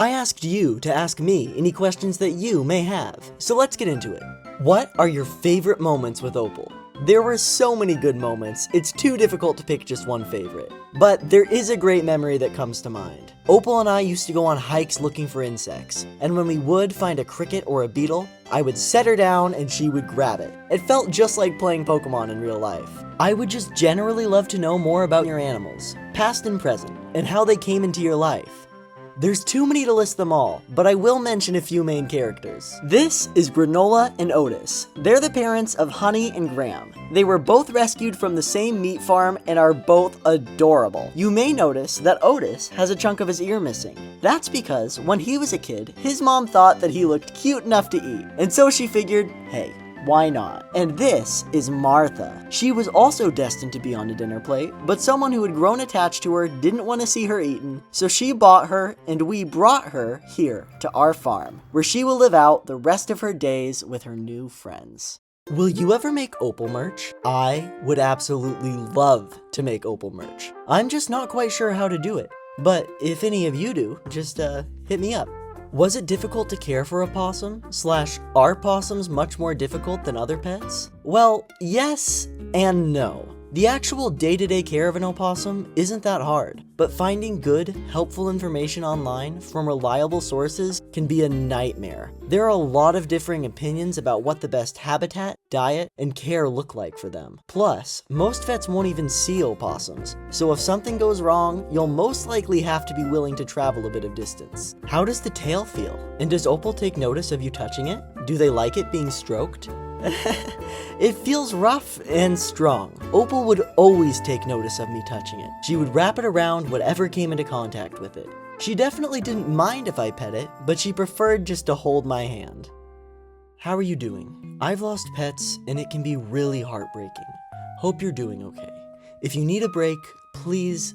I asked you to ask me any questions that you may have, so let's get into it. What are your favorite moments with Opal? There were so many good moments, it's too difficult to pick just one favorite. But there is a great memory that comes to mind. Opal and I used to go on hikes looking for insects, and when we would find a cricket or a beetle, I would set her down and she would grab it. It felt just like playing Pokemon in real life. I would just generally love to know more about your animals, past and present, and how they came into your life. There's too many to list them all, but I will mention a few main characters. This is Granola and Otis. They're the parents of Honey and Graham. They were both rescued from the same meat farm and are both adorable. You may notice that Otis has a chunk of his ear missing. That's because when he was a kid, his mom thought that he looked cute enough to eat, and so she figured, hey, why not? And this is Martha. She was also destined to be on a dinner plate, but someone who had grown attached to her didn't want to see her eaten, so she bought her and we brought her here to our farm, where she will live out the rest of her days with her new friends. Will you ever make Opal merch? I would absolutely love to make Opal merch. I'm just not quite sure how to do it, but if any of you do, just hit me up. Was it difficult to care for a possum? / are possums much more difficult than other pets? Well, yes and no. The actual day-to-day care of an opossum isn't that hard, but finding good, helpful information online from reliable sources can be a nightmare. There are a lot of differing opinions about what the best habitat, diet, and care look like for them. Plus, most vets won't even see opossums, so if something goes wrong, you'll most likely have to be willing to travel a bit of distance. How does the tail feel? And does Opal take notice of you touching it? Do they like it being stroked? It feels rough and strong. Opal would always take notice of me touching it. She would wrap it around whatever came into contact with it. She definitely didn't mind if I pet it, but she preferred just to hold my hand. How are you doing? I've lost pets and it can be really heartbreaking. Hope you're doing okay. If you need a break, please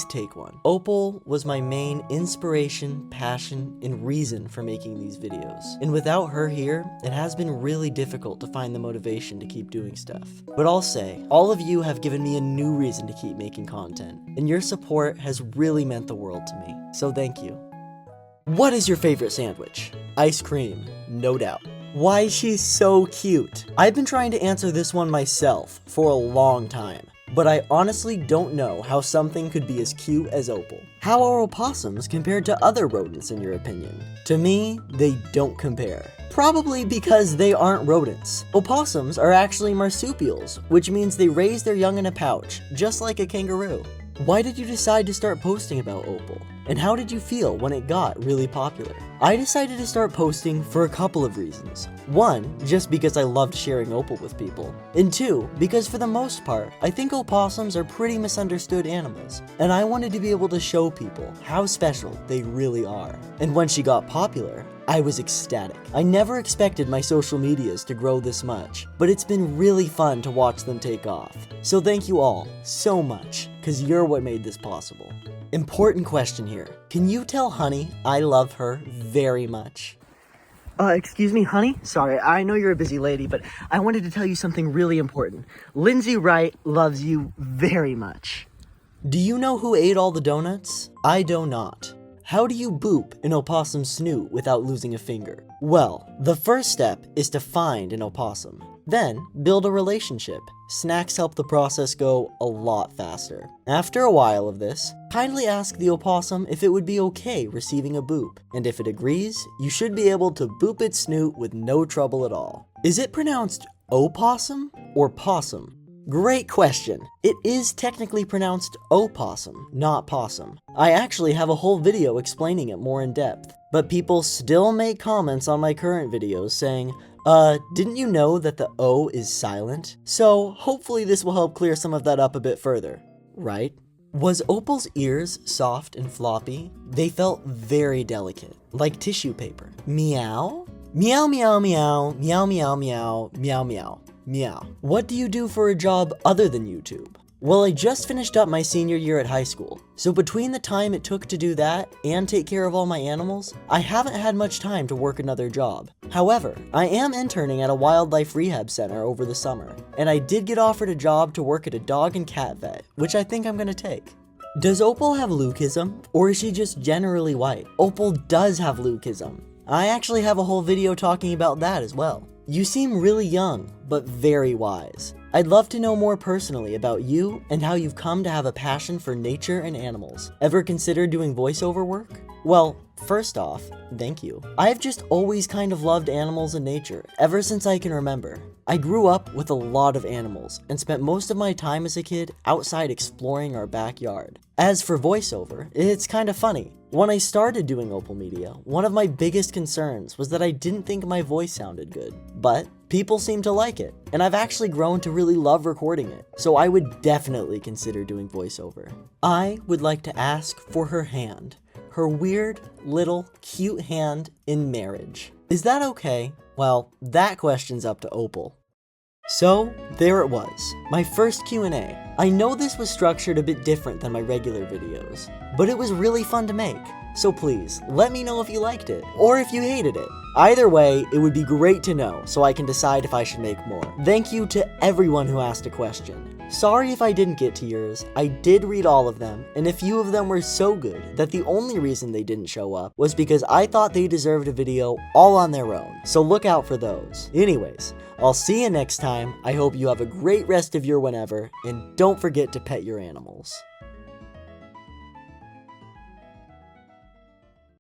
take one. Opal was my main inspiration, passion, and reason for making these videos. And without her here, it has been really difficult to find the motivation to keep doing stuff. But I'll say, all of you have given me a new reason to keep making content, and your support has really meant the world to me. So thank you. What is your favorite sandwich? Ice cream, no doubt. Why she's so cute. I've been trying to answer this one myself for a long time, but I honestly don't know how something could be as cute as Opal. How are opossums compared to other rodents in your opinion? To me, they don't compare. Probably because they aren't rodents. Opossums are actually marsupials, which means they raise their young in a pouch, just like a kangaroo. Why did you decide to start posting about Opal? And how did you feel when it got really popular? I decided to start posting for a couple of reasons. One, just because I loved sharing Opal with people. And two, because for the most part, I think opossums are pretty misunderstood animals. And I wanted to be able to show people how special they really are. And when she got popular, I was ecstatic. I never expected my social medias to grow this much, but it's been really fun to watch them take off. So thank you all so much, because you're what made this possible. Important question here. Can you tell Honey I love her very much? Excuse me, Honey? Sorry, I know you're a busy lady, but I wanted to tell you something really important. Lindsay Wright loves you very much. Do you know who ate all the donuts? I do not. How do you boop an opossum snoot without losing a finger? Well, the first step is to find an opossum. Then, build a relationship. Snacks help the process go a lot faster. After a while of this, kindly ask the opossum if it would be okay receiving a boop. And if it agrees, you should be able to boop its snoot with no trouble at all. Is it pronounced opossum or possum? Great question. It is technically pronounced opossum, not possum. I actually have a whole video explaining it more in depth, but people still make comments on my current videos saying, didn't you know that the O is silent? So hopefully this will help clear some of that up a bit further, right? Was Opal's ears soft and floppy? They felt very delicate, like tissue paper. Meow? Meow, meow, meow, meow, meow, meow, meow, meow. Meow. What do you do for a job other than YouTube? Well, I just finished up my senior year at high school, so between the time it took to do that and take care of all my animals, I haven't had much time to work another job. However, I am interning at a wildlife rehab center over the summer, and I did get offered a job to work at a dog and cat vet, which I think I'm gonna take. Does Opal have leucism, or is she just generally white? Opal does have leucism. I actually have a whole video talking about that as well. You seem really young, but very wise. I'd love to know more personally about you and how you've come to have a passion for nature and animals. Ever considered doing voiceover work? Well, first off, thank you. I've just always kind of loved animals and nature, ever since I can remember. I grew up with a lot of animals, and spent most of my time as a kid outside exploring our backyard. As for voiceover, it's kind of funny. When I started doing Opal Media, one of my biggest concerns was that I didn't think my voice sounded good. But people seem to like it, and I've actually grown to really love recording it, so I would definitely consider doing voiceover. I would like to ask for her hand. Her weird, little, cute hand in marriage. Is that okay? Well, that question's up to Opal. So, there it was, my first Q&A. I know this was structured a bit different than my regular videos, but it was really fun to make. So please, let me know if you liked it, or if you hated it. Either way, it would be great to know, so I can decide if I should make more. Thank you to everyone who asked a question. Sorry if I didn't get to yours, I did read all of them, and a few of them were so good that the only reason they didn't show up was because I thought they deserved a video all on their own, so look out for those. Anyways, I'll see you next time. I hope you have a great rest of your whenever, and don't forget to pet your animals.